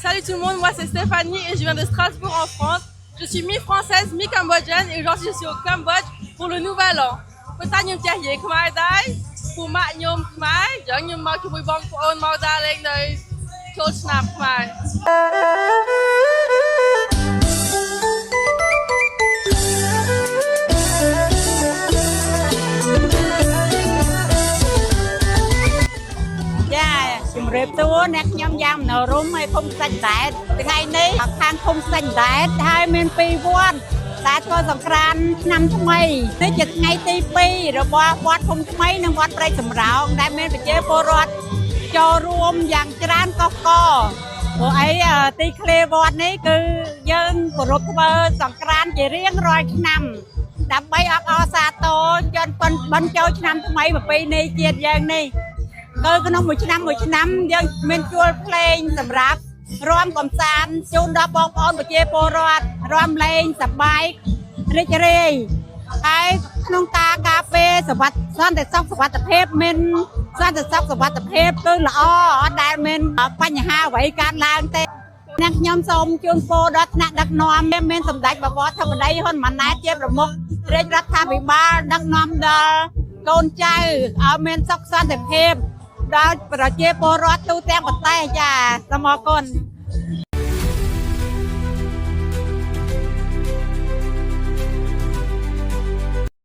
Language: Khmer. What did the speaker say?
Salut tout le monde, moi c'est Stéphanie et je viens de Strasbourg en France. Je suis mi-française, mi-cambodgienne et aujourd'hui je suis au Cambodge pour le nouvel an. Peut-être que vous avez khmer dai, pour ma nhom khmer, donc nous mauជាមួយបងប្អូនមកដើរលេងនៅចូលឆ្នាំខ្មែរ ជំរាបសួរអ្នកខ្ញុំយ៉ាងនៅរុំឲ្យភូមិសាច់ដែតថ្ងៃនេះខាងភូមិសាច់ដែតហើយមាន2វត្តដែលធ្វើសង្ក្រាន្តឆ្នាំថ្មីនេះជាថ្ងៃទី2របស់វត្តភូមិថ្មីនិងវត្តព្រែកសំរោងដែលមានប្រជាពលរដ្ឋចូលរួមយ៉ាងច្រើនកកកព្រោះអីទីធ្លាវត្តនេះគឺយើងគោរពធ្វើសង្ក្រាន្តជារៀងរាល់ឆ្នាំដើម្បីអបអរសាទរជន់បិណ្ឌចូលឆ្នាំថ្មីប្រពៃណីជាតិយើងនេះគឺក្នុងមួយឆ្នាំយើងមានជួលភ្លេងសម្រាប់រាំកំសាន្តជូនដល់បងប្អូនប្រជាពលរដ្ឋរាំលេងសប្បាយរីករាយហើយក្នុងការពារសន្តិសុខសុវត្ថិភាពមានសន្តិសុខសុវត្ថិភាពគឺល្អអត់ដែលមានបញ្ហាអ្វីកើតឡើងទេអ្នកខ្ញុំសូមជូនពរដល់ថ្នាក់ដឹកនាំមានសម្ដេចបវរធម្មដីហ៊ុនម៉ាណែតជាប្រមុខរាជរដ្ឋាភិបាលដឹកនាំដល់កូនចៅឲ្យមានសុខសន្តិភាពដល់ប្រជាពលរដ្ឋទូទាំងប្រទេសចាសូមអរគុណ